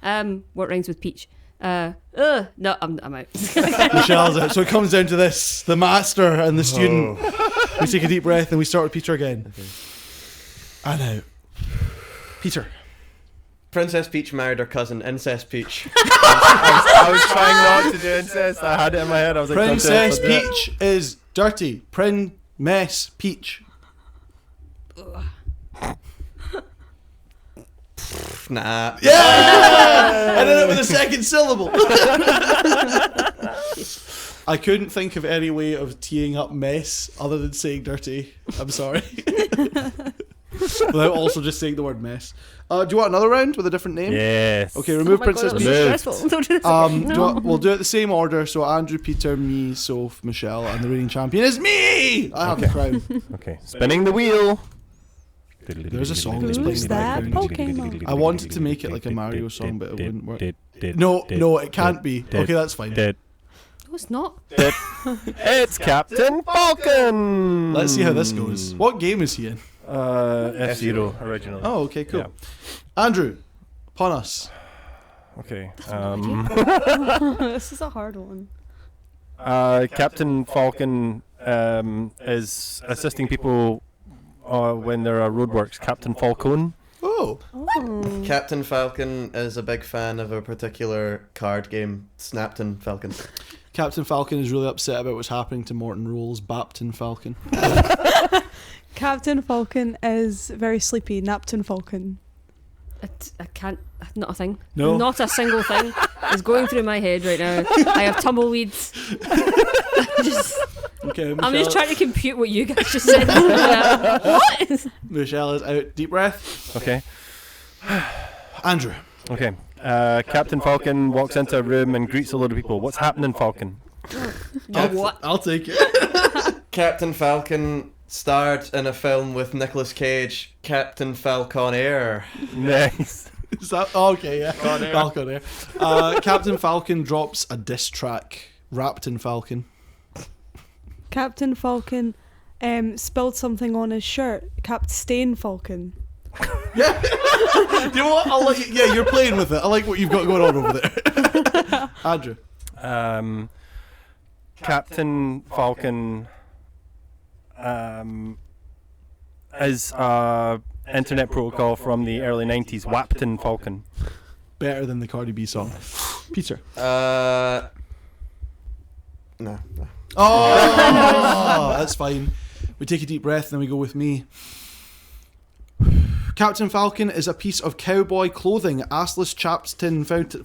it. What rhymes with peach? No, I'm out. Michelle's out. So it comes down to this: the master and the student. We take a deep breath and we start with Peter again. Okay. And out. Peter. Princess Peach married her cousin, Incest Peach. I was trying not to do incest. I had it in my head. I was like, Princess don't do it. Peach is dirty. Mess Peach. Nah. Yeah! I did it with a second syllable. I couldn't think of any way of teeing up mess other than saying dirty. I'm sorry. Without also just saying the word mess. Do you want another round with a different name? Yes. Okay, remove Oh my Princess God, Peach. that was so stressful. Don't do this again. We'll do it the same order. So Andrew, Peter, me, Soph, Michelle, and the reigning champion is me. I have the crown. Okay, spinning the wheel. There's a song that's Who's playing in the that background. Pokemon? I wanted to make it like a Mario song, but it wouldn't work. No, No, it can't be. Okay, that's fine. No, it's not. It's Captain Falcon. Let's see how this goes. What game is he in? F-Zero originally. Oh, okay, cool. Yeah. Andrew, upon us. Okay. This is a hard one. Captain Falcon is assisting people when there are roadworks. Captain Falcon. Oh, Oh. Captain Falcon is a big fan of a particular card game, Snapton Falcon. Captain Falcon is really upset about what's happening to Morton Rolls, Bapton Falcon. Captain Falcon is very sleepy. Napton Falcon. I can't. Not a thing. No? Not a single thing is going through my head right now. I have tumbleweeds. Okay, I'm just trying to compute what you guys just said. What? Michelle is out. Deep breath. Okay. Andrew. Okay. Captain Falcon walks into a room and greets a load of people. What's happening, Falcon? What? I'll take it. Captain Falcon starred in a film with Nicolas Cage, Captain Falcon Air. Nice. Is that okay? Yeah. Falcon Air. Captain Falcon drops a diss track. Rapton Falcon. Captain Falcon spilled something on his shirt. Captain Falcon. Yeah. You know what? I'll let you, yeah, you're playing with it. I like what you've got going on over there. Andrew. Captain Falcon is internet protocol from the early 90s. Wapton Falcon. Better than the Cardi B song. Peter. No. Oh, that's fine. We take a deep breath and then we go with me. Captain Falcon is a piece of cowboy clothing. Assless Chapton Falcon.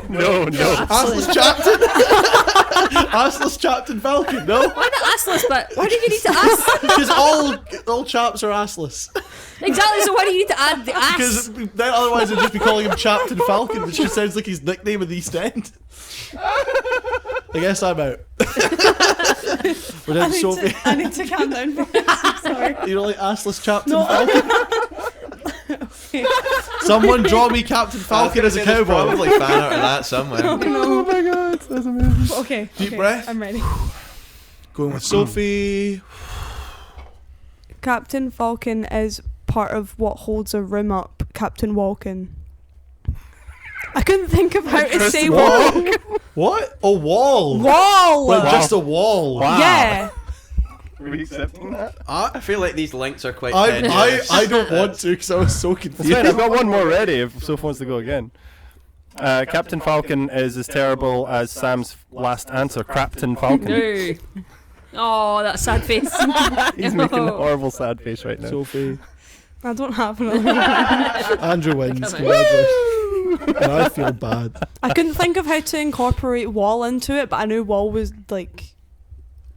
No. Assless Chapton. Assless Chapton Falcon. No, Why not assless? But why do you need to ass? because all chaps are assless. Exactly. So why do you need to add the ass? Because then otherwise they'd just be calling him Chapton Falcon, which just sounds like his nickname in the East End. I guess I'm out. We're down to Sophie. I need to calm down for this. I'm sorry. You know, like assless Captain Falcon. Someone draw me Captain Falcon as a There's cowboy. probably fan art of that somewhere. Oh my god, that's amazing. Okay. Deep okay, breath. I'm ready. Going with Sophie. Captain Falcon is part of what holds a room up. Captain Walken. I couldn't think of how to say What? walk. What? A wall. Wall. Like Wow. just a wall. Wow. Yeah. Are we accepting that? I feel like these links are quite I tenuous. don't want to because I was so It's confused. fine, I've got one more ready if Soph wants to go again. Captain Falcon is as terrible as Sam's last answer, Crapton Falcon. No. Oh, that sad face. He's making a horrible sad face right now. Sophie. I don't have another one. Andrew wins. Come on. Congratulations. And I feel bad. I couldn't think of how to incorporate wall into it, but I knew wall was like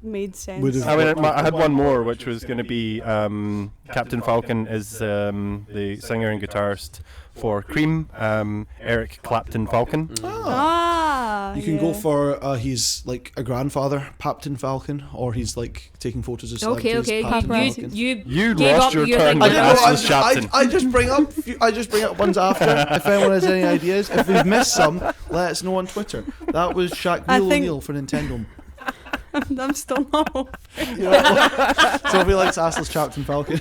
made sense. Would've- I mean, I had one more, which was going to be Captain Falcon is the singer and guitarist for Cream, Eric Clapton Falcon. Ah. You can yeah. go for he's like a grandfather, Papton Falcon, or he's like taking photos of Okay, celebrities. okay. Papton Right. Falcon. You gave lost up your your turn thing. with I didn't know. Assless Chapton. I just bring up ones after. If anyone has any ideas, if we've missed some, let us know on Twitter. That was Shaquille I think- O'Neal for Nintendo. I'm still not. You know, Sophie likes Assless Chapton Falcon.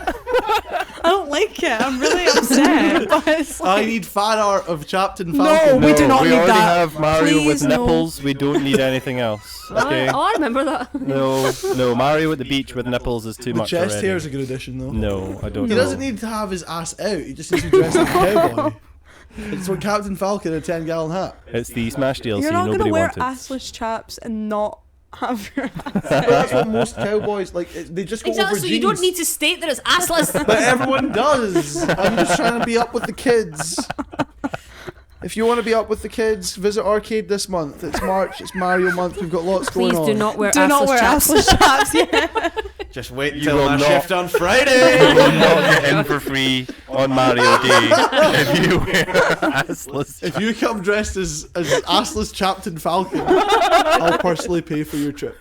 I don't like it. I'm really upset. But it's I like, need fan art of Captain No, Falcon. we do not we need already that. have Mario Please, with no. nipples. We don't need anything else. Okay. Oh, I remember that. No, Mario at the beach with nipples is too The much chest already. hair is a good addition, though. No, I don't He know. doesn't need to have his ass out. He just needs to be dressed like a cowboy. It's what Captain Falcon in a 10-gallon hat. It's the Smash DLC you're not nobody gonna wear wanted. assless chaps and not have your ass. But that's what most cowboys like. They just go Exactly, over so jeans. you don't need to state that it's assless. But everyone does. I'm just trying to be up with the kids. If you want to be up with the kids, visit R-CADE this month. It's March. It's Mario month. We've got lots Please going on. do not wear Do not assless wear chaps. assless chaps. Yeah. Just wait You until will my not- shift on You Friday. will not get in for free on Mario Day if you wear assless. If you come dressed as assless Captain Falcon, I'll personally pay for your trip.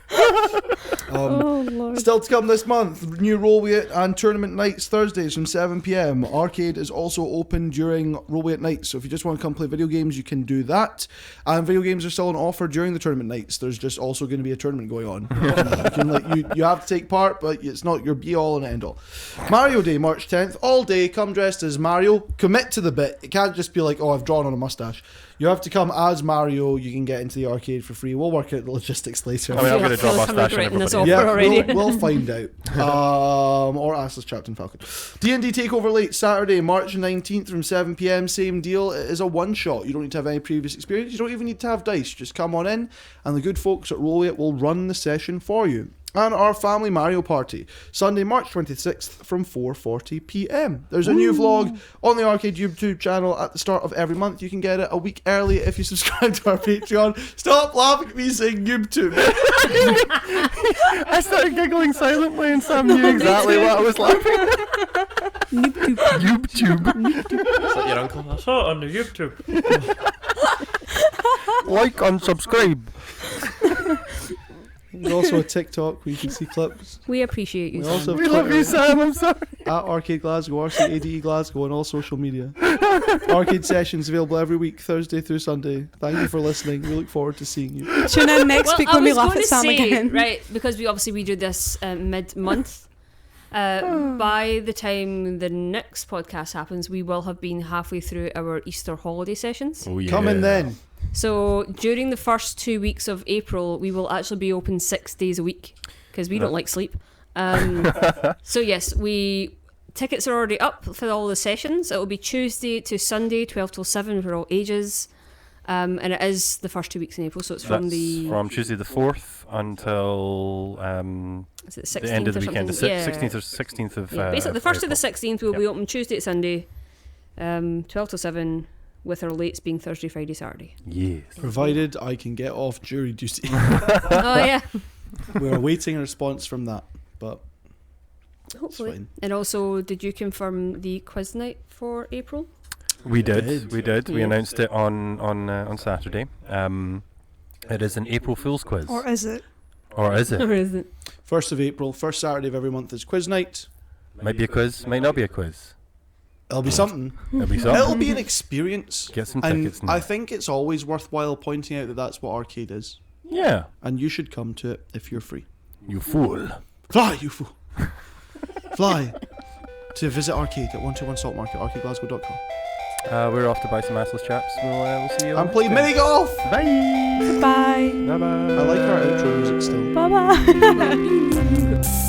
Oh Lord. Still to come this month, new Rollway and tournament nights Thursdays from 7 p.m. R-CADE is also open during Rollway at night, so if you just want to come play video games, you can do that. And video games are still on offer during the tournament nights. There's just also going to be a tournament going on. You have to take part, but it's not your be-all and end-all. Mario Day, March 10th, all day, come dressed as Mario. Commit to the bit. It can't just be like, oh, I've drawn on a mustache. You have to come as Mario. You can get into the arcade for free. We'll work out the logistics later. I mean, I'm Yeah, going to draw I a feel like mustache I'm on regretting this everybody. offer already. We'll find out. Or assless Captain Falcon. D&D Takeover Late, Saturday, March 19th from 7 p.m. Same deal. It is a one-shot. You don't need to have any previous experience. You don't even need to have dice. Just come on in, and the good folks at Rollway will run the session for you. And our family Mario Party, Sunday, March 26th from 4:40 p.m. There's a new vlog on the R-CADE YouTube channel at the start of every month. You can get it a week early if you subscribe to our Patreon. Stop laughing at me saying YouTube. I started giggling silently and Sam knew exactly what I was laughing at. YouTube. Is that your uncle? I saw it on the YouTube. Like and subscribe. There's also a TikTok where you can see clips. We appreciate you. We also We have love you, Twitter Sam. I'm sorry. at R-CADE Glasgow, R-CADE Glasgow on all social media. R-CADE sessions available every week, Thursday through Sunday. Thank you for listening. We look forward to seeing you. Tune in next Well, week I when we was laugh going at to Sam say, again. right, because we do this mid-month. By the time the next podcast happens, we will have been halfway through our Easter holiday sessions. Oh, yeah. Come in then. So during the first 2 weeks of April, we will actually be open 6 days a week because we don't like sleep. So yes, tickets are already up for all the sessions. It will be Tuesday to Sunday, 12 till 7 for all ages. And it is the first 2 weeks in April, so it's from from Tuesday the 4th until is it 16th the end of the or weekend, the something? Yeah. 16th of Yeah, basically, the first to April. the 16th will be open Tuesday to Sunday, 12 till 7, with our lates being Thursday, Friday, Saturday. Yes. Provided I can get off jury duty. Oh yeah, We're awaiting a response from that, but it's hopefully. fine. And also, did you confirm the quiz night for April? We did. We Yeah. announced it on Saturday. It is an April Fool's quiz. Or is it? Or is it? Or is it? 1st of April, first Saturday of every month is quiz night. Might be a quiz, might not be a quiz. It'll be something. It'll be It'll something. be an experience. Get some And tickets I now. think it's always worthwhile pointing out that that's what R-CADE is. Yeah. And you should come to it if you're free. You fool. Fly, you fool. Fly to visit R-CADE at 121 Saltmarket, rcadeglasgow.com. We're off to buy some assless chaps. We'll see you. And play mini golf. Bye. Bye. Bye bye. I like our outro music still. Bye bye.